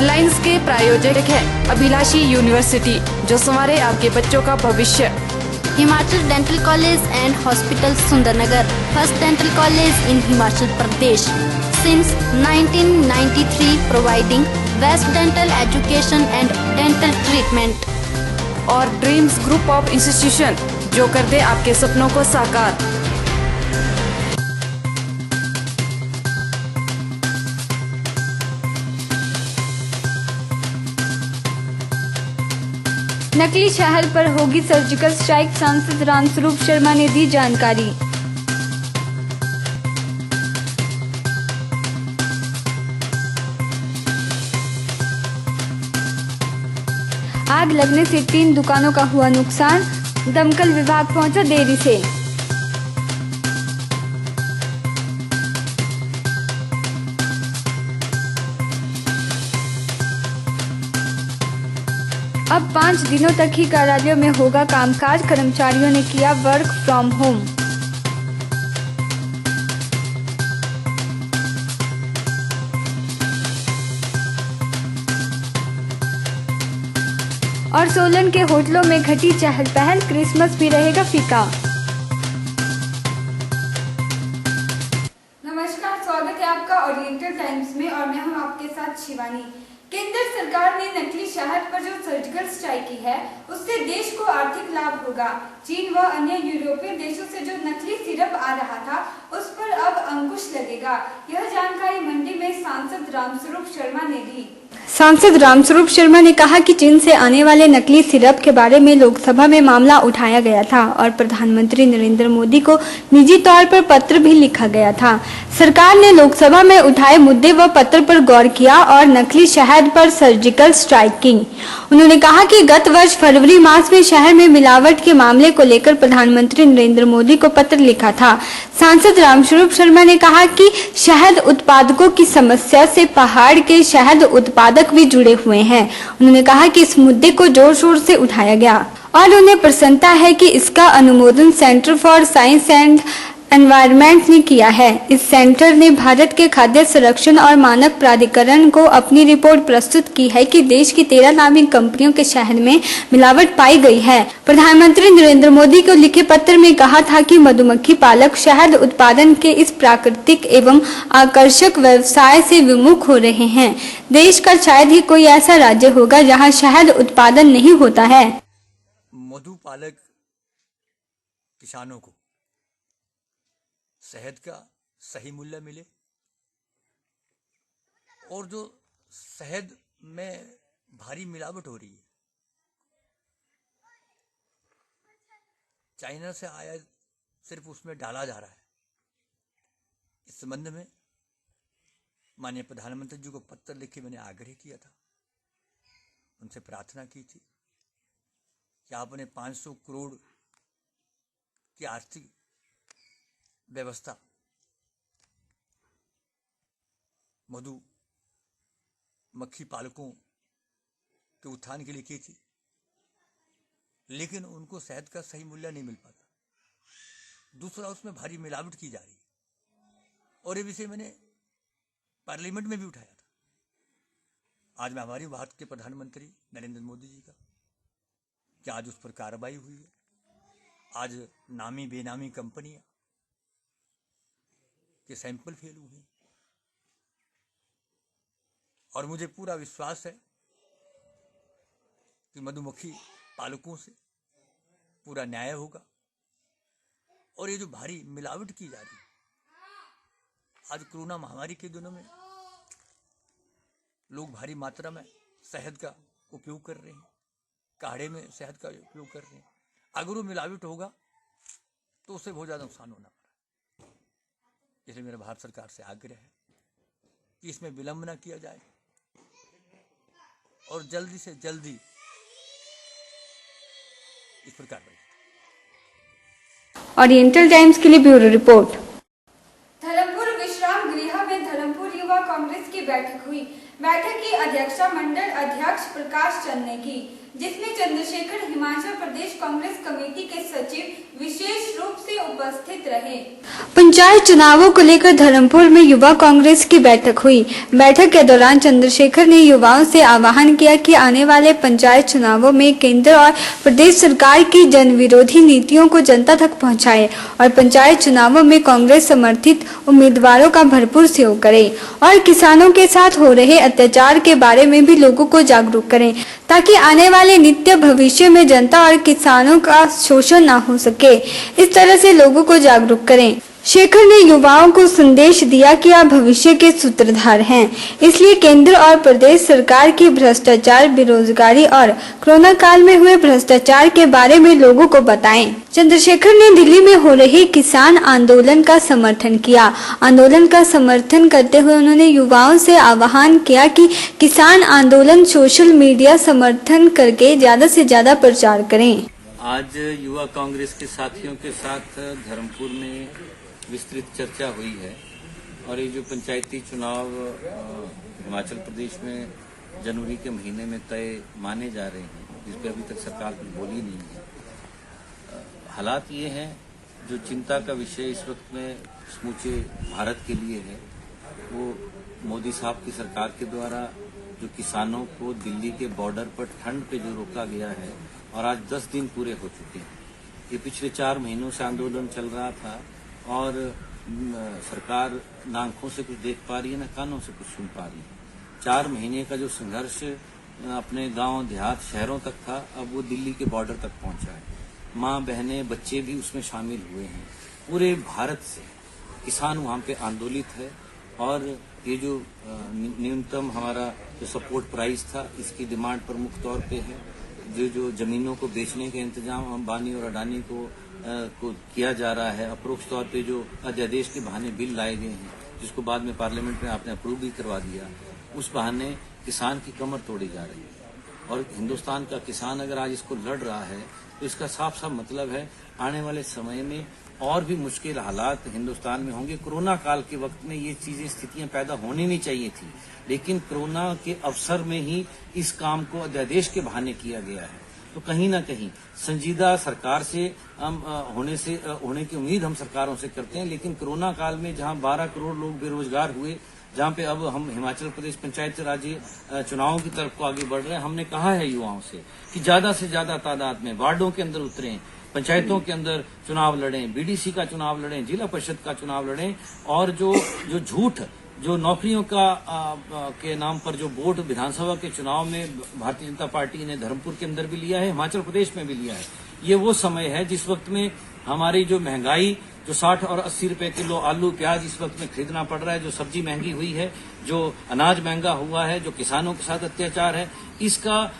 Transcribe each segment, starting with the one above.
Headlines के प्रायोजक है अभिलाषी यूनिवर्सिटी, जो संवारे आपके बच्चों का भविष्य। Himachal dental college and hospital Sundarnagar, first dental college in Himachal Pradesh since 1993, providing best dental education and dental treatment. और ड्रीम्स ग्रुप ऑफ इंस्टीट्यूशन, जो कर दे आपके सपनों को साकार। नकली शहद पर होगी सर्जिकल स्ट्राइक, सांसद रामस्वरूप शर्मा ने दी जानकारी। आग लगने से 3 दुकानों का हुआ नुकसान, दमकल विभाग पहुंचा देरी से। अब 5 दिनों तक ही कार्यालयों में होगा कामकाज, कर्मचारियों ने किया वर्क फ्रॉम होम। और सोलन के होटलों में घटी चहल पहल, क्रिसमस भी रहेगा फीका। नमस्कार, स्वागत है आपका ओरिएंटल टाइम्स में और मैं हूं आपके साथ शिवानी। केंद्र सरकार ने नकली शहद पर जो सर्जिकल स्ट्राइक की है, उससे देश को आर्थिक लाभ होगा। चीन व अन्य यूरोपीय देशों से जो नकली सिरप आ रहा था, उस पर अब अंकुश लगेगा। यह जानकारी मंडी में सांसद रामस्वरूप शर्मा ने दी। सांसद रामस्वरूप शर्मा ने कहा कि चीन से आने वाले नकली सिरप के बारे में लोकसभा में मामला उठाया गया था और प्रधानमंत्री नरेंद्र मोदी को निजी तौर पर पत्र भी लिखा गया था। सरकार ने लोकसभा में उठाए मुद्दे व पत्र पर गौर किया और नकली शहद पर सर्जिकल स्ट्राइक की। उन्होंने कहा कि गत वर्ष फरवरी मास में शहर में मिलावट के मामले को लेकर प्रधानमंत्री नरेंद्र मोदी को पत्र लिखा था। सांसद रामस्वरूप शर्मा ने कहा कि शहद उत्पादकों की समस्या से पहाड़ के शहद उत्पादक भी जुड़े हुए हैं। उन्होंने कहा कि इस मुद्दे को जोर शोर से उठाया गया और उन्हें प्रसन्नता है कि इसका अनुमोदन centre for science and environment ने किया है। इस सेंटर ने भारत के खाद्य संरक्षण और मानक प्राधिकरण को अपनी रिपोर्ट प्रस्तुत की है कि देश की 13 नामी कंपनियों के शहद में मिलावट पाई गई है। प्रधानमंत्री नरेंद्र मोदी को लिखे पत्र में कहा था कि मधुमक्खी पालक शहद उत्पादन के इस प्राकृतिक एवं आकर्षक व्यवसाय से विमुख हो रहे हैं। देश का शायद ही कोई ऐसा राज्य होगा जहाँ शहद उत्पादन नहीं होता है। मधु पालक किसानों को शहद का सही मूल्य मिले और जो शहद में भारी मिलावट हो रही है, चाइना से आया सिर्फ उसमें डाला जा रहा है। इस संबंध में माननीय प्रधानमंत्री जी को पत्र लिख के मैंने आग्रह किया था, उनसे प्रार्थना की थी कि आपने 500 करोड़ की आर्थिक व्यवस्था मधु मक्खी पालकों के उत्थान के लिए की थी, लेकिन उनको शहद का सही मूल्य नहीं मिल पाता। दूसरा, उसमें भारी मिलावट की जा रही है और ये विषय मैंने पार्लियामेंट में भी उठाया था। आज मैं हमारी भारत के प्रधानमंत्री नरेंद्र मोदी जी का कि आज उस पर कार्रवाई हुई है। आज नामी बेनामी कंपनियां के सैंपल फेल हुए और मुझे पूरा विश्वास है कि मधुमक्खी पालकों से पूरा न्याय होगा। और ये जो भारी मिलावट की जा रही है, आज कोरोना महामारी के दिनों में लोग भारी मात्रा में शहद का उपयोग कर रहे हैं, काढ़े में शहद का उपयोग कर रहे हैं। अगर वो मिलावट होगा तो उससे बहुत ज़्यादा नुकसान होना पड़ा। इसलिए मेरा भारत सरकार से आग्रह है कि इसमें विलंब न किया जाए और जल्दी से जल्दी इस पर कार्रवाई। ओरिएंटल टाइम्स के लिए ब्यूरो रिपोर्ट। धर्मपुर विश्राम गृह में धर्मपुर युवा कांग्रेस की बैठक हुई। बैठक की अध्यक्षता मंडल अध्यक्ष प्रकाश चंद ने की, जिसमें चंद्रशेखर हिमाचल प्रदेश कांग्रेस कमेटी के सचिव विशेष रूप से उपस्थित रहे। पंचायत चुनावों को लेकर धर्मपुर में युवा कांग्रेस की बैठक हुई। बैठक के दौरान चंद्रशेखर ने युवाओं से आह्वान किया कि आने वाले पंचायत चुनावों में केंद्र और प्रदेश सरकार की जन विरोधी नीतियों को जनता तक पहुंचाएं और पंचायत चुनावों में कांग्रेस समर्थित उम्मीदवारों का भरपूर सहयोग करें और किसानों के साथ हो रहे अत्याचार के बारे में भी लोगों को जागरूक करें ताकि आने वाले नित्य भविष्य में जनता और किसानों का शोषण न हो सके। इस तरह से लोगों को जागरूक करें। शेखर ने युवाओं को संदेश दिया कि आप भविष्य के सूत्रधार हैं, इसलिए केंद्र और प्रदेश सरकार की भ्रष्टाचार, बेरोजगारी और कोरोना काल में हुए भ्रष्टाचार के बारे में लोगों को बताएं। चंद्रशेखर ने दिल्ली में हो रहे किसान आंदोलन का समर्थन किया। आंदोलन का समर्थन करते हुए उन्होंने युवाओं से आह्वान किया कि किसान आंदोलन सोशल मीडिया समर्थन करके ज्यादा से ज्यादा प्रचार करें। आज युवा कांग्रेस के साथियों के साथ धर्मपुर में विस्तृत चर्चा हुई है और ये जो पंचायती चुनाव हिमाचल प्रदेश में जनवरी के महीने में तय माने जा रहे हैं, जिस पर अभी तक सरकार कुछ बोली नहीं है। हालात ये हैं, जो चिंता का विषय इस वक्त में समूचे भारत के लिए है, वो मोदी साहब की सरकार के द्वारा जो किसानों को दिल्ली के बॉर्डर पर ठंड पे जो रोका गया है और आज 10 दिन पूरे हो चुके हैं। ये पिछले 4 महीनों से आंदोलन चल रहा था और सरकार ना आंखों से कुछ देख पा रही है, ना कानों से कुछ सुन पा रही है। 4 महीने का जो संघर्ष अपने गांव, देहात, शहरों तक था, अब वो दिल्ली के बॉर्डर तक पहुंचा है। माँ, बहनें, बच्चे भी उसमें शामिल हुए हैं। पूरे भारत से किसान वहां पे आंदोलित है और ये जो न्यूनतम हमारा जो सपोर्ट प्राइस था, इसकी डिमांड प्रमुख तौर पे है। जो जमीनों को बेचने के इंतजाम अंबानी और अडानी को किया जा रहा है, अप्रोक्ष तौर पे जो अध्यादेश के बहाने बिल लाए गए हैं, जिसको बाद में पार्लियामेंट में आपने अप्रूव भी करवा दिया, उस बहाने किसान की कमर तोड़ी जा रही है। और हिंदुस्तान का किसान अगर आज इसको लड़ रहा है तो इसका साफ साफ मतलब है आने वाले समय में और भी मुश्किल हालात हिंदुस्तान में होंगे। कोरोना काल के वक्त में ये चीजें, स्थितियां पैदा होनी नहीं चाहिए थी, लेकिन कोरोना के अवसर में ही इस काम को अध्यादेश के बहाने किया गया है। तो कहीं ना कहीं संजीदा सरकार से होने की उम्मीद हम सरकारों से करते हैं, लेकिन कोरोना काल में जहां 12 करोड़ लोग बेरोजगार हुए, जहां पे अब हम हिमाचल प्रदेश पंचायत राज्य चुनावों की तरफ को आगे बढ़ रहे हैं, हमने कहा है युवाओं से कि ज्यादा से ज्यादा तादाद में वार्डों के अंदर उतरें, पंचायतों के अंदर चुनाव लड़ें, बीडीसी का चुनाव लड़ें, जिला परिषद का चुनाव लड़ें और जो झूठ, जो नौकरियों का के नाम पर जो बोर्ड विधानसभा के चुनाव में भारतीय जनता पार्टी ने धर्मपुर के अंदर भी लिया है, हिमाचल प्रदेश में भी लिया है। ये वो समय है जिस वक्त में हमारी जो महंगाई, जो 60 और 80 रुपए किलो आलू प्याज इस वक्त में खरीदना पड़ रहा है, जो सब्जी महंगी हुई है, जो अनाज महंगा हुआ है, जो किसानों के साथ अत्याचार है, इसका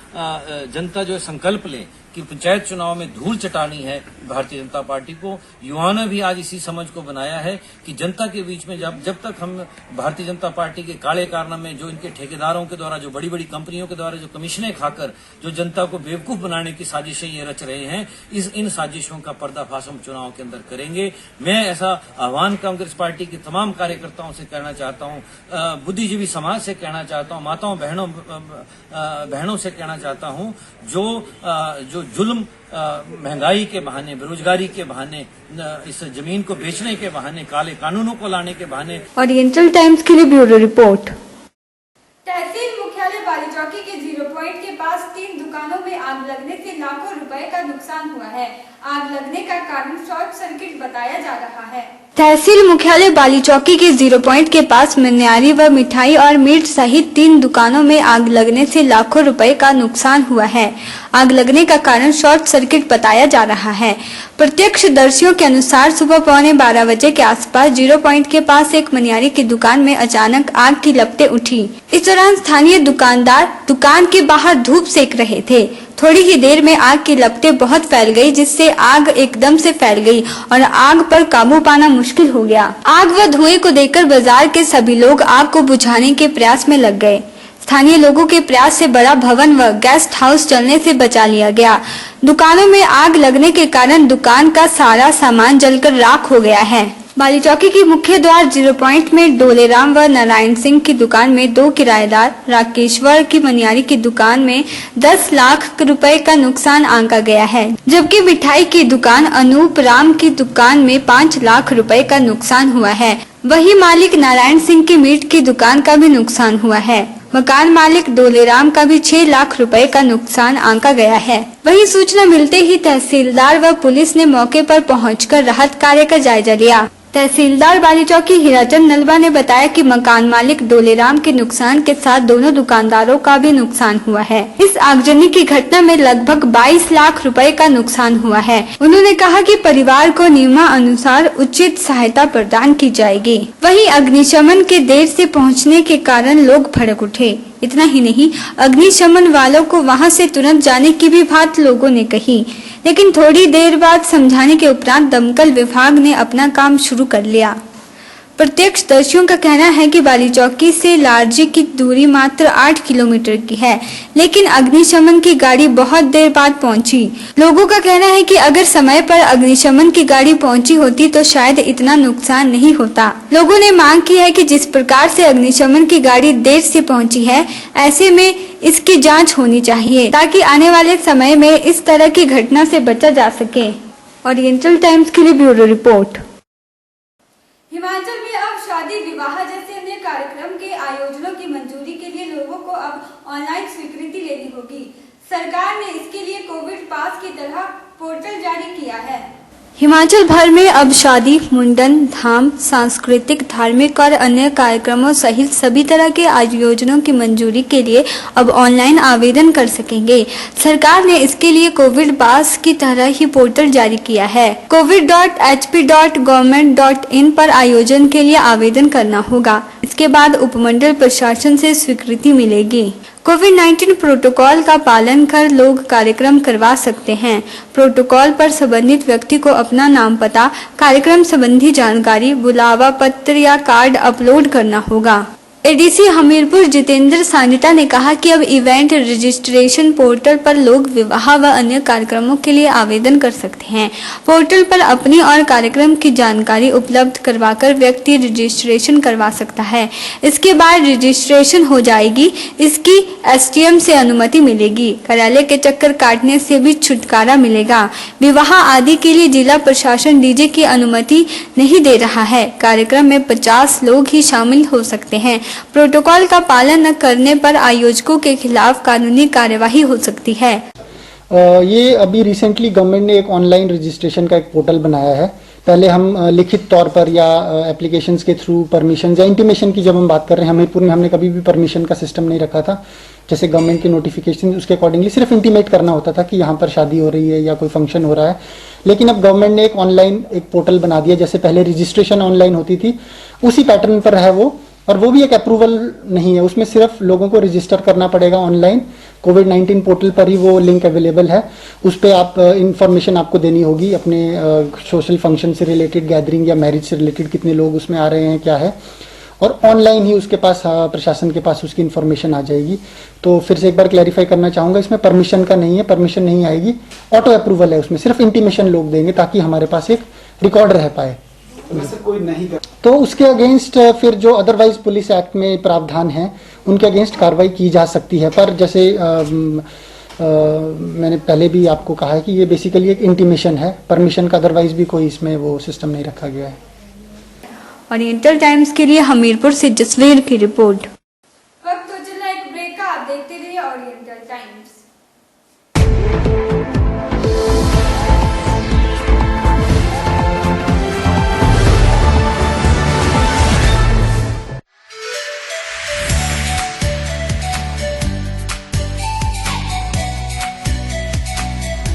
जनता जो है संकल्प ले कि पंचायत चुनाव में धूल चटानी है भारतीय जनता पार्टी को। युवाओं ने भी आज इसी समझ को बनाया है कि जनता के बीच में जब तक हम भारतीय जनता पार्टी के काले कारनामे, जो इनके ठेकेदारों के द्वारा, जो बड़ी बड़ी कंपनियों के द्वारा जो कमीशनें खाकर जो जनता को बेवकूफ बनाने की साजिशें ये रच रहे हैं, इन साजिशों का पर्दाफाश हम चुनाव के अंदर करेंगे। मैं ऐसा आह्वान कांग्रेस पार्टी के तमाम कार्यकर्ताओं से कहना चाहता हूँ, बुद्धिजीवी समाज से कहना चाहता हूँ, माताओं बहनों से कहना चाहता हूँ, जो जुल्म महंगाई के बहाने, बेरोजगारी के बहाने, इस जमीन को बेचने के बहाने, काले कानूनों को लाने के बहाने। ओरिएंटल टाइम्स के लिए ब्यूरो रिपोर्ट। तहसील मुख्यालय बालीचौकी के 0 पॉइंट के पास 3 दुकानों में आग लगने से लाखों रुपए का नुकसान हुआ है। आग लगने का कारण शॉर्ट सर्किट बताया जा रहा है। तहसील मुख्यालय बालीचौकी के 0 पॉइंट के पास मन्यारी व मिठाई और मीट सहित 3 दुकानों में आग लगने से लाखों रुपए का नुकसान हुआ है। आग लगने का कारण शॉर्ट सर्किट बताया जा रहा है। प्रत्यक्षदर्शियों के अनुसार सुबह 11:15 बजे के आसपास 0 पॉइंट के पास एक मन्यारी की दुकान में अचानक आग की लपटें उठी। इस दौरान स्थानीय दुकानदार दुकान के बाहर धूप सेक रहे थे। थोड़ी ही देर में आग की लपटें बहुत फैल गई, जिससे आग एकदम से फैल गई और आग पर काबू पाना मुश्किल हो गया। आग व धुएं को देखकर बाजार के सभी लोग आग को बुझाने के प्रयास में लग गए। स्थानीय लोगों के प्रयास से बड़ा भवन व गेस्ट हाउस जलने से बचा लिया गया। दुकानों में आग लगने के कारण दुकान का सारा सामान जलकर राख हो गया है। बाली चौकी की मुख्य द्वार 0 पॉइंट में डोलेराम व नारायण सिंह की दुकान में 2 किराएदार, राकेश्वर की मनियारी की दुकान में 10 लाख रुपए का नुकसान आंका गया है, जबकि मिठाई की दुकान अनूप राम की दुकान में 5 लाख रुपए का नुकसान हुआ है। वही मालिक नारायण सिंह की मीट की दुकान का भी नुकसान हुआ है। मकान मालिक डोलेराम का भी 6 लाख रुपए का नुकसान आंका गया है। वहीं सूचना मिलते ही तहसीलदार व पुलिस ने मौके पर पहुंचकर राहत कार्य का जायजा लिया। तहसीलदार बाली चौकी हीराचंद नलवा ने बताया कि मकान मालिक डोलेराम के नुकसान के साथ दोनों दुकानदारों का भी नुकसान हुआ है। इस आगजनी की घटना में लगभग 22 लाख रुपए का नुकसान हुआ है। उन्होंने कहा कि परिवार को नियमानुसार उचित सहायता प्रदान की जाएगी। वहीं अग्निशमन के देर से पहुंचने के कारण लोग भड़क उठे। इतना ही नहीं, अग्निशमन वालों को वहां से तुरंत जाने की भी बात लोगों ने कही, लेकिन थोड़ी देर बाद समझाने के उपरांत दमकल विभाग ने अपना काम शुरू कर लिया। प्रत्यक्षदर्शियों का कहना है कि बाली चौकी से लारजी की दूरी मात्र 8 किलोमीटर की है, लेकिन अग्निशमन की गाड़ी बहुत देर बाद पहुंची। लोगों का कहना है कि अगर समय पर अग्निशमन की गाड़ी पहुंची होती तो शायद इतना नुकसान नहीं होता। लोगों ने मांग की है कि जिस प्रकार से अग्निशमन की गाड़ी देर से पहुंची है, ऐसे में इसकी जांच होनी चाहिए ताकि आने वाले समय में इस तरह की घटना से बचा जा सके। ओरिएंटल टाइम्स के लिए ब्यूरो रिपोर्ट। हिमाचल में अब शादी विवाह जैसे अन्य कार्यक्रम के आयोजनों की मंजूरी के लिए लोगों को अब ऑनलाइन स्वीकृति लेनी होगी। सरकार ने इसके लिए कोविड पास की तरह पोर्टल जारी किया है। हिमाचल भर में अब शादी, मुंडन, धाम, सांस्कृतिक, धार्मिक और अन्य कार्यक्रमों सहित सभी तरह के आयोजनों की मंजूरी के लिए अब ऑनलाइन आवेदन कर सकेंगे। सरकार ने इसके लिए कोविड पास की तरह ही पोर्टल जारी किया है। covid.hp.government.in पर आयोजन के लिए आवेदन करना होगा। इसके बाद उपमंडल प्रशासन से स्वीकृति मिलेगी। कोविड-19 प्रोटोकॉल का पालन कर लोग कार्यक्रम करवा सकते हैं। प्रोटोकॉल पर संबंधित व्यक्ति को अपना नाम, पता, कार्यक्रम संबंधी जानकारी, बुलावा पत्र या कार्ड अपलोड करना होगा। एडीसी हमीरपुर जितेंद्र सानिटा ने कहा कि अब इवेंट रजिस्ट्रेशन पोर्टल पर लोग विवाह व अन्य कार्यक्रमों के लिए आवेदन कर सकते हैं। पोर्टल पर अपनी और कार्यक्रम की जानकारी उपलब्ध करवाकर व्यक्ति रजिस्ट्रेशन करवा सकता है। इसके बाद रजिस्ट्रेशन हो जाएगी, इसकी एसडीएम से अनुमति मिलेगी। कार्यालय के चक्कर काटने से भी छुटकारा मिलेगा। विवाह आदि के लिए जिला प्रशासन डीजे की अनुमति नहीं दे रहा है। कार्यक्रम में 50 लोग ही शामिल हो सकते हैं। प्रोटोकॉल का पालन न करने पर आयोजकों के खिलाफ कानूनी कार्यवाही हो सकती है। ये अभी रिसेंटली गवर्नमेंट ने एक ऑनलाइन रजिस्ट्रेशन का एक पोर्टल बनाया है। पहले हम लिखित तौर पर या एप्लीकेशंस के थ्रू परमिशन या इंटीमेशन की जब हम बात कर रहे हैं, हमीरपुर में हमने कभी भी परमिशन का सिस्टम नहीं रखा था। जैसे गवर्नमेंट की नोटिफिकेशन उसके अकॉर्डिंगली सिर्फ इंटीमेट करना होता था कि यहाँ पर शादी हो रही है या कोई फंक्शन हो रहा है। लेकिन अब गवर्नमेंट ने एक ऑनलाइन एक पोर्टल बना दिया। जैसे पहले रजिस्ट्रेशन ऑनलाइन होती थी, उसी पैटर्न पर है वो, और वो भी एक अप्रूवल नहीं है। उसमें सिर्फ लोगों को रजिस्टर करना पड़ेगा ऑनलाइन। कोविड-19 पोर्टल पर ही वो लिंक अवेलेबल है। उस पर आप इंफॉर्मेशन आपको देनी होगी अपने सोशल फंक्शन से रिलेटेड, गैदरिंग या मैरिज से रिलेटेड कितने लोग उसमें आ रहे हैं, क्या है, और ऑनलाइन ही उसके पास प्रशासन के पास उसकी इन्फॉर्मेशन आ जाएगी। तो फिर से एक बार क्लैरिफाई करना चाहूँगा, इसमें परमिशन का नहीं है, परमिशन नहीं आएगी, ऑटो अप्रूवल है। उसमें सिर्फ इंटीमेशन लोग देंगे ताकि हमारे पास एक रिकॉर्ड रह पाए। कोई नहीं कर तो उसके अगेंस्ट फिर जो अदरवाइज पुलिस एक्ट में प्रावधान है उनके अगेंस्ट कार्रवाई की जा सकती है। पर जैसे मैंने पहले भी आपको कहा है कि ये बेसिकली एक इंटीमेशन है, परमिशन का अदरवाइज भी कोई इसमें वो सिस्टम नहीं रखा गया है। ओरिएंटल टाइम्स के लिए हमीरपुर से जसवीर की रिपोर्ट। वक्त तो चला एक ब्रेक का, आप देखते रहिए oriental times.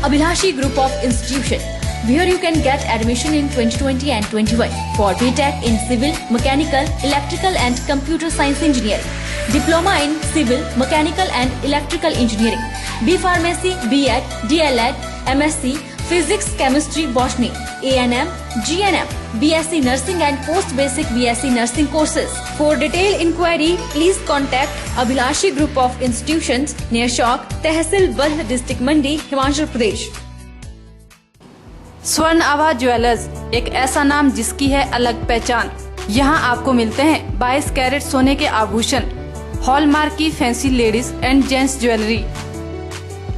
Abhilashi Group of Institution, where you can get admission in 2020 and 21 for BTech in Civil, Mechanical, Electrical and Computer Science Engineering, Diploma in Civil, Mechanical and Electrical Engineering, B Pharmacy, B.Ed, D.Led, MSc, Physics, Chemistry, Botany, A&M, GNM, BSc Nursing and Post-Basic BSc Nursing courses. For detailed inquiry, please contact Abhilashi Group of Institutions near Shok, Tehsil Badh District Mandi, Himachal Pradesh. स्वर्ण आभा jewellers, एक ऐसा नाम जिसकी है अलग पहचान। यहाँ आपको मिलते हैं 22 कैरेट सोने के आभूषण, हॉलमार्क की fancy ladies and gents jewellery,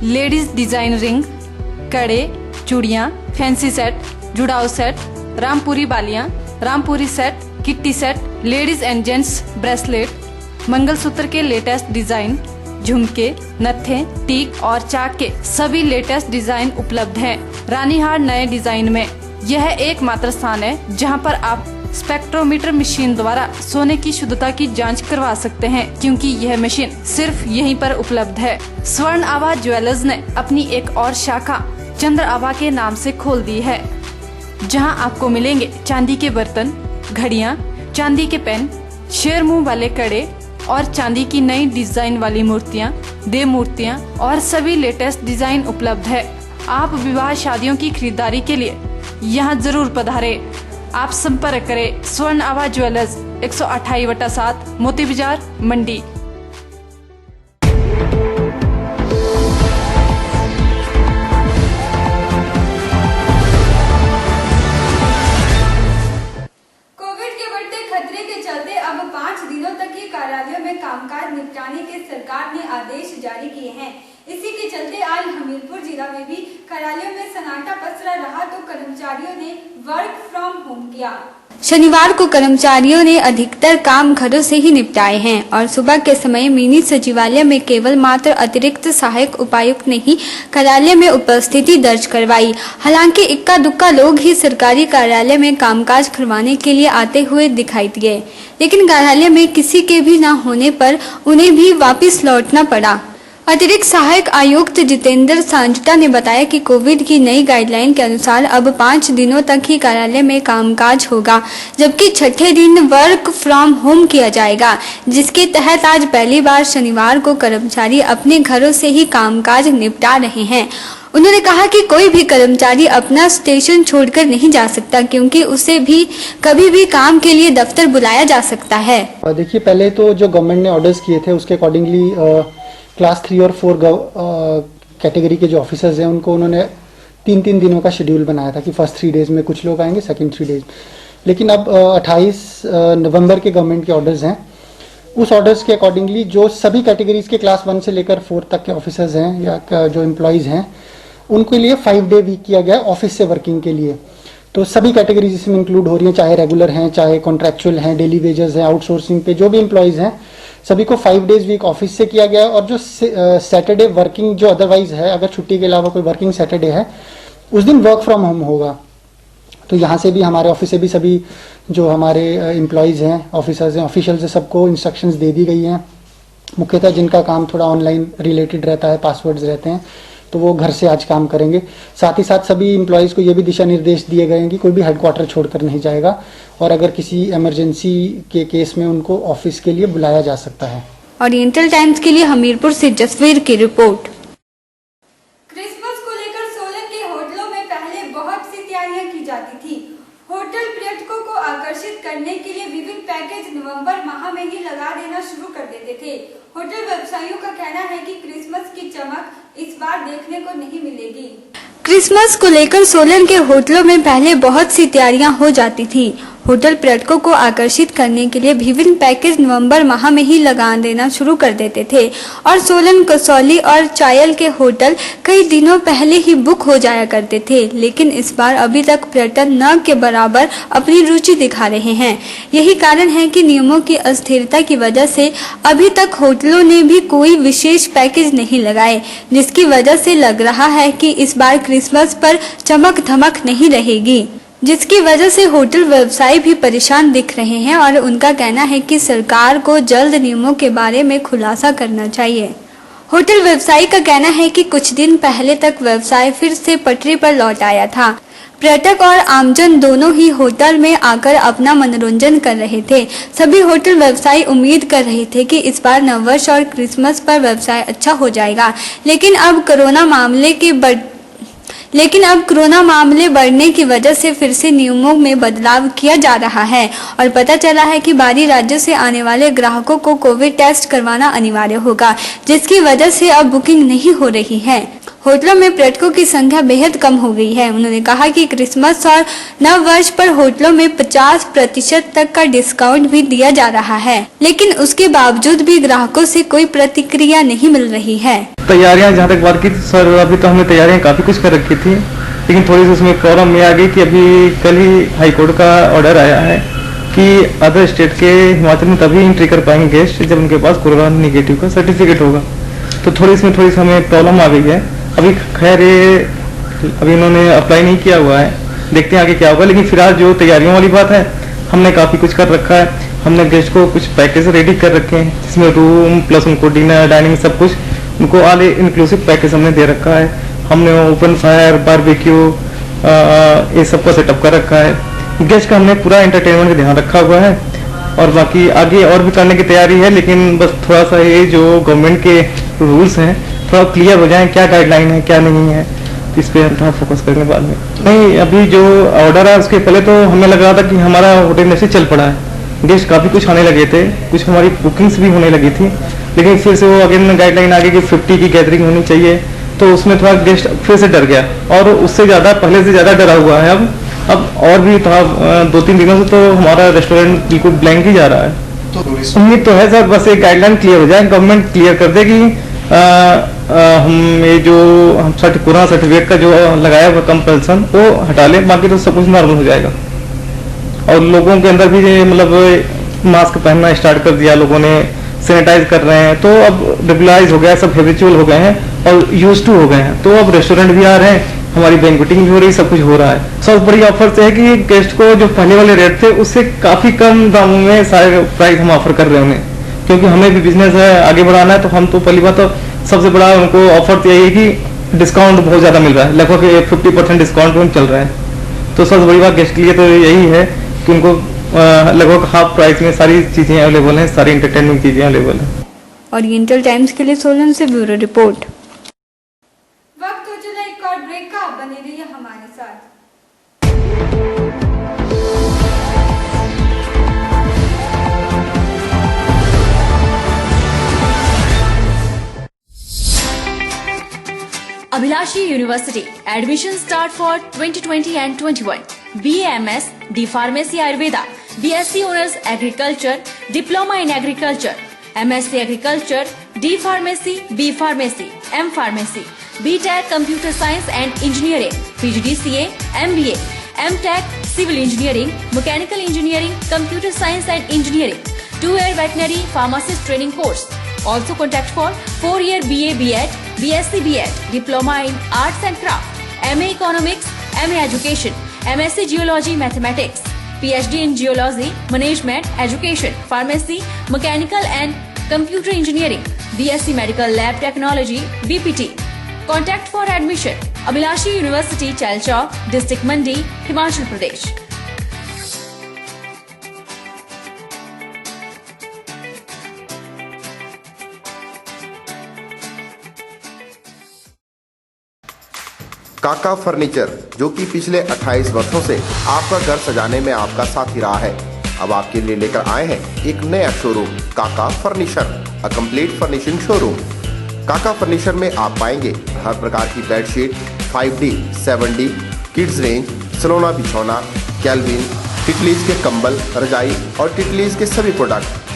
ladies design ring, कड़े, चूड़ियाँ, फैंसी सेट, जुड़ाऊ सेट, रामपुरी बालियाँ, Rampuri set, kitty set, ladies and gents bracelet, mangalsutra के लेटेस्ट डिजाइन, झुमके, नत्थे, टीक और चाक के सभी लेटेस्ट डिजाइन उपलब्ध हैं। रानीहार नए डिजाइन में। यह एकमात्र स्थान है जहां पर आप स्पेक्ट्रोमीटर मशीन द्वारा सोने की शुद्धता की जांच करवा सकते हैं, क्योंकि यह मशीन सिर्फ यहीं पर उपलब्ध है। स्वर्ण आभा ज्वेलर्स ने अपनी एक और शाखा चंद्र आभा के नाम से खोल दी है, जहां आपको मिलेंगे चांदी के बर्तन, घड़ियां, चांदी के पेन, शेर मुंह वाले कड़े और चांदी की नई डिजाइन वाली मूर्तियां, देव मूर्तियां और सभी लेटेस्ट डिजाइन उपलब्ध है। आप विवाह शादियों की खरीदारी के लिए यहां जरूर पधारें। आप संपर्क करें स्वर्ण आभा ज्वेलर्स, 128/7, मोती बाजार, मंडी। कोविड के बढ़ते खतरे के चलते अब 5 दिनों तक ही कार्यालयों में कामकाज निपटाने के सरकार ने आदेश जारी किए हैं। इसी के चलते आज हमीरपुर जिला में भी कार्यालयों में सन्नाटा पसरा रहा तो कर्मचारियों ने वर्क फ्रॉम होम किया। शनिवार को कर्मचारियों ने अधिकतर काम घरों से ही निपटाए हैं और सुबह के समय मिनी सचिवालय में केवल मात्र अतिरिक्त सहायक उपायुक्त ने ही कार्यालय में उपस्थिति दर्ज करवाई। हालांकि इक्का दुक्का लोग ही सरकारी कार्यालय में कामकाज करवाने के लिए आते हुए दिखाई दिए, लेकिन कार्यालय में किसी के भी न होने पर उन्हें भी वापस लौटना पड़ा। अतिरिक्त सहायक आयुक्त जितेंद्र सांजटा ने बताया कि कोविड की नई गाइडलाइन के अनुसार अब 5 दिनों तक ही कार्यालय में कामकाज होगा, जबकि छठे दिन वर्क फ्रॉम होम किया जाएगा, जिसके तहत आज पहली बार शनिवार को कर्मचारी अपने घरों से ही कामकाज निपटा रहे हैं। उन्होंने कहा कि कोई भी कर्मचारी अपना स्टेशन छोड़कर नहीं जा सकता, क्योंकि उसे भी कभी भी काम के लिए दफ्तर बुलाया जा सकता है। देखिए, पहले तो जो गवर्नमेंट ने ऑर्डर्स किए थे उसके अकॉर्डिंगली क्लास 3 और 4 कैटेगरी के जो ऑफिसर्स हैं उनको उन्होंने 3-3 दिनों का शेड्यूल बनाया था कि फर्स्ट 3 डेज में कुछ लोग आएंगे, सेकंड 3 डेज। लेकिन अब 28 नवंबर के गवर्नमेंट के ऑर्डर्स हैं, उस ऑर्डर्स के अकॉर्डिंगली जो सभी कैटेगरीज के क्लास 1 से लेकर 4 तक के ऑफिसर्स हैं या जो एम्प्लॉयज़ हैं उनके लिए 5 डे वीक किया गया ऑफिस से वर्किंग के लिए। तो सभी कैटेगरीज इसमें इंक्लूड हो रही हैं, चाहे रेगुलर हैं, चाहे कॉन्ट्रैक्चुअल हैं, डेली वेजेस हैं, आउटसोर्सिंग पे जो भी एम्प्लॉयज़ हैं सभी को 5 डेज वीक ऑफिस से किया गया है। और जो सैटरडे वर्किंग जो अदरवाइज है, अगर छुट्टी के अलावा कोई वर्किंग सैटरडे है उस दिन वर्क फ्रॉम होम होगा। तो यहाँ से भी हमारे ऑफिस से भी सभी जो हमारे एम्प्लॉयज़ हैं, ऑफिसर्स हैं, ऑफिशियल्स हैं, सबको इंस्ट्रक्शंस दे दी गई हैं। मुख्यतः जिनका काम थोड़ा ऑनलाइन रिलेटेड रहता है, पासवर्ड्स रहते हैं, तो वो घर से आज काम करेंगे। साथ ही साथ सभी एम्प्लॉयज़ को ये भी दिशा निर्देश दिए गए हैं कि कोई भी हेडक्वार्टर छोड़कर नहीं जाएगा और अगर किसी इमरजेंसी के केस में उनको ऑफिस के लिए बुलाया जा सकता है। ओरिएंटल टाइम्स के लिए हमीरपुर से जसवीर की रिपोर्ट। क्रिसमस को लेकर सोलन के होटलों में पहले बहुत सी तैयारियां की जाती थी। होटल पर्यटकों को आकर्षित करने के लिए विभिन्न पैकेज नवंबर माह में ही लगा देना शुरू कर देते थे। होटल व्यवसायियों का कहना है कि क्रिसमस की चमक इस बार देखने को नहीं मिलेगी। क्रिसमस को लेकर सोलन के होटलों में पहले बहुत सी तैयारियां हो जाती थी। होटल पर्यटकों को आकर्षित करने के लिए विभिन्न पैकेज नवंबर माह में ही लगा देना शुरू कर देते थे और सोलन, कसौली और चायल के होटल कई दिनों पहले ही बुक हो जाया करते थे। लेकिन इस बार अभी तक पर्यटक न के बराबर अपनी रुचि दिखा रहे हैं। यही कारण है कि नियमों की अस्थिरता की वजह से अभी तक होटलों ने भी कोई विशेष पैकेज नहीं लगाए, जिसकी वजह से लग रहा है कि इस बार क्रिसमस पर चमक धमक नहीं रहेगी, जिसकी वजह से होटल व्यवसायी भी परेशान दिख रहे हैं और उनका कहना है कि सरकार को जल्द नियमों के बारे में खुलासा करना चाहिए। होटल व्यवसायी का कहना है कि कुछ दिन पहले तक व्यवसाय फिर से पटरी पर लौट आया था। पर्यटक और आमजन दोनों ही होटल में आकर अपना मनोरंजन कर रहे थे। सभी होटल व्यवसायी उम्मीद कर रहे थे कि इस बार नववर्ष और क्रिसमस पर व्यवसाय अच्छा हो जाएगा, लेकिन अब कोरोना मामले बढ़ने की वजह से फिर से नियमों में बदलाव किया जा रहा है और पता चला है कि बाहरी राज्यों से आने वाले ग्राहकों को कोविड टेस्ट करवाना अनिवार्य होगा, जिसकी वजह से अब बुकिंग नहीं हो रही है। होटलों में पर्यटकों की संख्या बेहद कम हो गई है। उन्होंने कहा कि क्रिसमस और नव वर्ष पर होटलों में 50% तक का डिस्काउंट भी दिया जा रहा है, लेकिन उसके बावजूद भी ग्राहकों से कोई प्रतिक्रिया नहीं मिल रही है। तैयारियां जहाँ तक बात की सर, अभी तो हमने तैयारियां काफ़ी कुछ कर रखी थी, लेकिन थोड़ी सी उसमें प्रॉब्लम ये आ गई कि अभी कल ही हाई कोर्ट का ऑर्डर आया है कि अदर स्टेट के हिमाचल में तभी एंट्री कर पाएंगे गेस्ट जब उनके पास कोरोना निगेटिव का सर्टिफिकेट होगा। तो थोड़ी सी हमें प्रॉब्लम आ गई है। अभी खैर ये अभी इन्होंने अप्लाई नहीं किया हुआ है, देखते हैं आगे क्या होगा। लेकिन फिलहाल जो तैयारियों वाली बात है, हमने काफ़ी कुछ कर रखा है। हमने गेस्ट को कुछ पैकेज रेडी कर रखे हैं, जिसमें रूम प्लस उनको डिनर डाइनिंग सब कुछ उनको ऑल इंक्लूसिव पैकेज हमने दे रखा है। हमने ओपन फायर बारबेक्यू ये सब का सेटअप कर रखा है। गेस्ट का हमने पूरा एंटरटेनमेंट का ध्यान रखा हुआ है और बाकी आगे और भी करने की तैयारी है। लेकिन बस थोड़ा सा ये जो गवर्नमेंट के रूल्स हैं थोड़ा क्लियर हो जाए, क्या गाइडलाइन है क्या नहीं है, तो इस पर थोड़ा फोकस करेंगे बाद में। नहीं, अभी जो ऑर्डर है उसके पहले तो हमें लग रहा था कि हमारा होटल इंडस्ट्री चल पड़ा है, गेस्ट काफ़ी कुछ आने लगे थे, कुछ हमारी बुकिंग्स भी होने लगी थी। लेकिन फिर से वो अगेन गाइडलाइन आ गई कि 50 की गैदरिंग होनी चाहिए, तो उसमें थोड़ा गेस्ट फिर से डर गया और उससे ज़्यादा पहले से ज़्यादा डरा हुआ है। अब और भी थोड़ा 2-3 दिनों से तो हमारा रेस्टोरेंट बिल्कुल ब्लैंक ही जा रहा है। तो उम्मीद तो है सर, बस एक गाइडलाइन क्लियर हो जाए, गवर्नमेंट क्लियर कर दे कि हम ये जो हम कोरोना सर्टिफिकेट का जो लगाया हुआ कंपल्सन वो हटा लें, बाकी तो सब कुछ नॉर्मल हो जाएगा। और लोगों के अंदर भी मतलब मास्क पहनना स्टार्ट कर दिया, लोगों ने सैनिटाइज कर रहे हैं, तो अब रेगुलराइज हो गया, सब हैबिचुअल हो गए हैं और यूज टू हो गए हैं। तो अब रेस्टोरेंट भी आ रहे हैं, हमारी बैंक्वेटिंग भी हो रही, सब कुछ हो रहा है। सबसे बड़ी ऑफर तो है कि गेस्ट को जो पहले वाले रेट थे उससे काफी कम दामों में सारे प्राइस हम ऑफर कर रहे हैं उन्हें, क्योंकि हमें भी बिजनेस है आगे बढ़ाना है। तो हम तो पहली बात तो सबसे बड़ा उनको ऑफर तो यही है कि डिस्काउंट बहुत ज्यादा मिल रहा है, लगभग 50% डिस्काउंट में चल रहा है। तो सबसे बड़ी बात गेस्ट के लिए तो यही है कि उनको लगभग हाफ प्राइस में सारी चीजें अवेलेबल हैं, सारी एंटरटेनमेंट चीजें अवेलेबल हैं। ओरिएंटल टाइम्स के लिए सोलन से ब्यूरो रिपोर्ट। वक्त हो चला एक और ब्रेक का, बने रहिए हमारे साथ। Abhilashi University. Admission start for 2020 and 21. BAMS, D Pharmacy Ayurveda, BSc Honors Agriculture, Diploma in Agriculture, MSc Agriculture, D Pharmacy, B Pharmacy, M Pharmacy, BTech Computer Science and Engineering, PGDCA, MBA, MTech Civil Engineering, Mechanical Engineering, Computer Science and Engineering, 2-year Veterinary Pharmacist Training course. Also contact for 4-year BA B.Ed, BSc B.Ed, Diploma in Arts and Craft, MA Economics, MA Education, MSc Geology Mathematics, PhD in Geology, Management, Education, Pharmacy, Mechanical and Computer Engineering, BSc Medical Lab Technology, BPT. Contact for admission. Abhilashi University, Chalchawk, District Mandi, Himachal Pradesh. काका furniture, जो कि पिछले 28 वर्षों से आपका घर सजाने में आपका साथी रहा है, अब आपके लिए लेकर आए हैं एक नया शोरूम काका furniture, a complete furnishing showroom. काका फर्नीचर में आप पाएंगे हर प्रकार की bedsheet, 5D, 7D, kids range, सलोना बिछौना, कैल्विन, टिटलीज के कंबल, रजाई और टिटलीज के सभी प्रोडक्ट,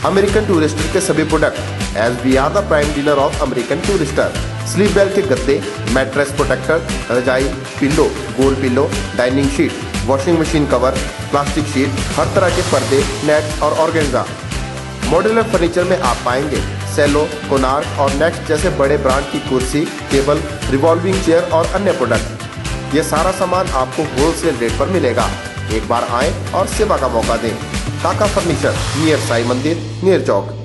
अमेरिकन टूरिस्टर के सभी product, as we are the prime dealer of American Tourister, Sleepwell के गद्दे, मैट्रेस प्रोटेक्टर, रजाई, पिल्लो, गोल pillow, dining sheet, washing machine cover, plastic sheet, हर तरह के पर्दे, नेट और ऑर्गेन्जा। मॉड्यूलर फर्नीचर में आप पाएंगे सेलो, कोनार्क और नेक्स्ट जैसे बड़े ब्रांड की कुर्सी, टेबल, रिवॉल्विंग चेयर और अन्य प्रोडक्ट। ये सारा सामान आपको होलसेल रेट पर मिलेगा। एक बार आएं और सेवा का मौका दें। काका फर्नीचर, नियर साई मंदिर, नियर चौक।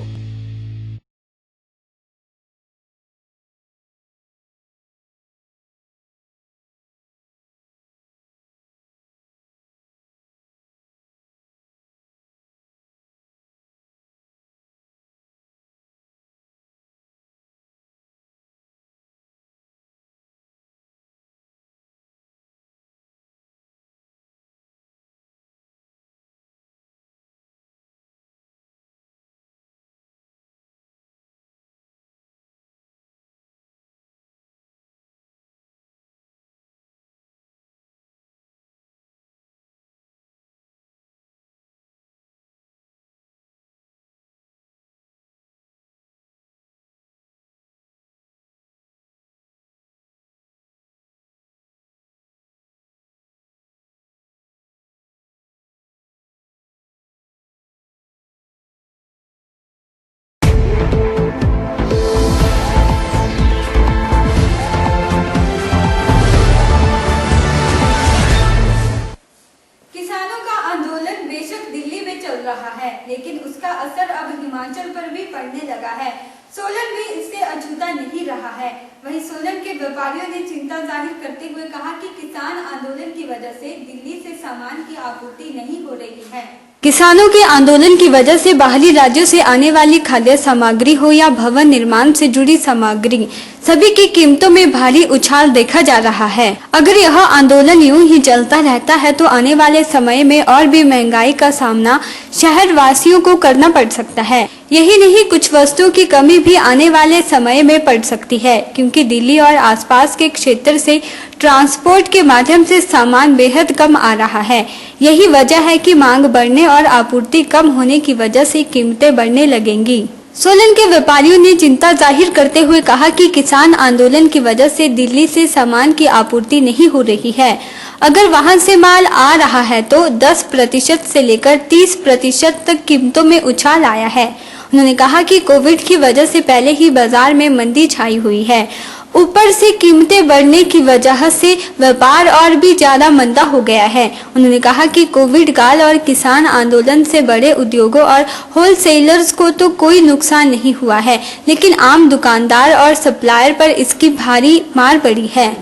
समझौता नहीं रहा है। वहीं सोलन के व्यापारियों ने चिंता जाहिर करते हुए कहा कि किसान आंदोलन की वजह से दिल्ली से सामान की आपूर्ति नहीं हो रही है। किसानों के आंदोलन की वजह से बाहरी राज्यों से आने वाली खाद्य सामग्री हो या भवन निर्माण से जुड़ी सामग्री, सभी की कीमतों में भारी उछाल देखा जा रहा है। अगर यह आंदोलन यूं ही चलता रहता है तो आने वाले समय में और भी महंगाई का सामना शहर वासियों को करना पड़ सकता है। यही नहीं, कुछ वस्तुओं की कमी भी आने वाले समय में पड़ सकती है, क्योंकि दिल्ली और आसपास के क्षेत्र से ट्रांसपोर्ट के माध्यम से सामान बेहद कम आ रहा है। यही वजह है कि मांग बढ़ने और आपूर्ति कम होने की वजह से कीमतें बढ़ने लगेंगी। सोलन के व्यापारियों ने चिंता जाहिर करते हुए कहा कि किसान आंदोलन की वजह से दिल्ली से सामान की आपूर्ति नहीं हो रही है। अगर वहां से माल आ रहा है तो 10% से लेकर 30% तक कीमतों में उछाल आया है। उन्होंने कहा कि कोविड की वजह से पहले ही बाजार में मंदी छाई हुई है, ऊपर से कीमतें बढ़ने की वजह से व्यापार और भी ज्यादा मंदा हो गया है। उन्होंने कहा कि कोविड काल और किसान आंदोलन से बड़े उद्योगों और होलसेलर्स को तो कोई नुकसान नहीं हुआ है, लेकिन आम दुकानदार और सप्लायर पर इसकी भारी मार पड़ी है।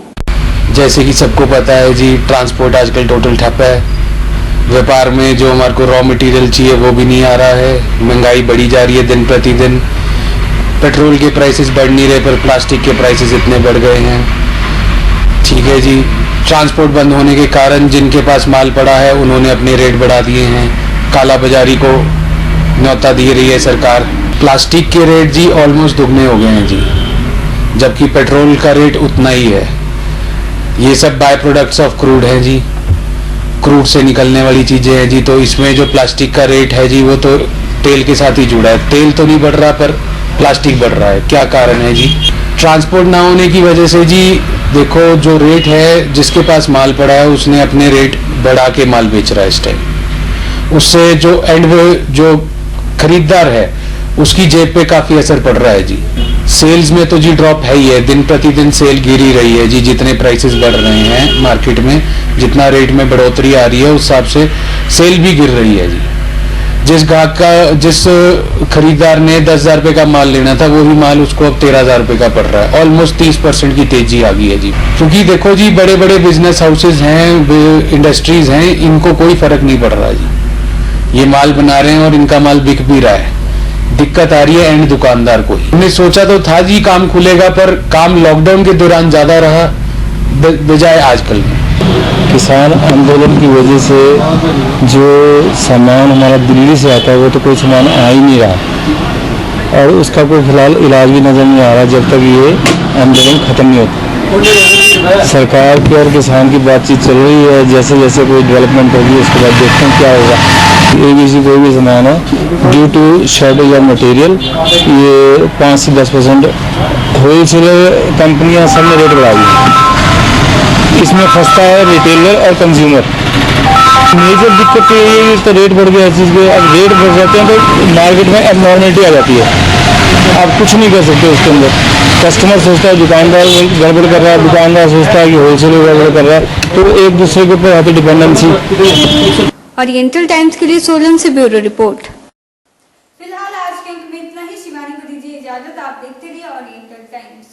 जैसे कि सबको पता है जी, ट्रांसपोर्ट आजकल टोटल ठप है। व्यापार में जो हमारे को रॉ मटेरियल चाहिए वो भी नहीं आ रहा है। महंगाई बढ़ी जा रही है दिन प्रतिदिन। पेट्रोल के प्राइसेस बढ़ नहीं रहे पर प्लास्टिक के प्राइसेस इतने बढ़ गए हैं। ठीक है जी, ट्रांसपोर्ट बंद होने के कारण जिनके पास माल पड़ा है उन्होंने अपने रेट बढ़ा दिए हैं। काला बाजारी को न्योता दे रही है सरकार। प्लास्टिक के रेट जी ऑलमोस्ट दुगने हो गए हैं जी, जबकि पेट्रोल का रेट उतना ही है। ये सब बाय प्रोडक्ट्स ऑफ क्रूड है जी, क्रूड से निकलने वाली चीजें हैं जी। तो इसमें जो प्लास्टिक का रेट है जी वो तो तेल के साथ ही जुड़ा है। तेल तो नहीं बढ़ रहा पर प्लास्टिक बढ़ रहा है। क्या कारण है जी? ट्रांसपोर्ट ना होने की वजह से जी। देखो, जो रेट है, जिसके पास माल पड़ा है उसने अपने रेट बढ़ा के माल बेच रहा है इस टाइम। उससे जो जो खरीदार है उसकी जेब पे काफी असर पड़ रहा है जी। सेल्स में तो जी ड्रॉप है ही है, दिन प्रतिदिन सेल गिर ही रही है जी। जितने प्राइसेस बढ़ रहे हैं मार्केट में, जितना रेट में बढ़ोतरी आ रही है उस हिसाब से सेल भी गिर रही है जी। जिस खरीदार ने 10,000 रुपए का माल लेना था वही माल उसको अब 13,000 रुपए का पड़ रहा है। ऑलमोस्ट 30% की तेजी आ गई है जी। क्योंकि देखो जी, बड़े बड़े बिजनेस हाउसेज हैं, इंडस्ट्रीज हैं, इनको कोई फर्क नहीं पड़ रहा जी। ये माल बना रहे हैं और इनका माल बिक भी रहा है। दिक्कत आ रही है एंड दुकानदार को। हमने सोचा तो था जी काम खुलेगा, पर काम लॉकडाउन के दौरान ज्यादा रहा बजाय आजकल में। किसान आंदोलन की वजह से जो सामान हमारा दिल्ली से आता है वो तो कोई सामान आ ही नहीं रहा, और उसका कोई फिलहाल इलाज भी नजर नहीं आ रहा जब तक ये आंदोलन खत्म नहीं होता। सरकार की और किसान की बातचीत चल रही है, जैसे जैसे कोई डेवलपमेंट होगी उसके बाद देखते हैं क्या होगा। ABC कोई भी सामान है due to shortage of material, ये 5 से 10% होलसेलर कंपनियां सब ने रेट बढ़ा दिए। इसमें फंसता है रिटेलर और कंज्यूमर। मेजर दिक्कत तो ये है कि रेट बढ़ गया है चीज़ के। अब रेट बढ़ जाते हैं तो मार्केट में एबनॉर्मलिटी आ जाती है। आप कुछ नहीं कर सकते उसके अंदर। कस्टमर सोचता है दुकानदार गड़बड़ कर रहा है, दुकानदार सोचता है कि होलसेलर गड़बड़ कर रहा है, तो एक दूसरे के ऊपर आती डिपेंडेंसी। ओरिएंटल टाइम्स के लिए सोलन से ब्यूरो रिपोर्ट। फिलहाल आज के अंक में इतना ही। शिवानी को दीजिए इजाजत। आप देखते रहिए ओरिएंटल टाइम्स।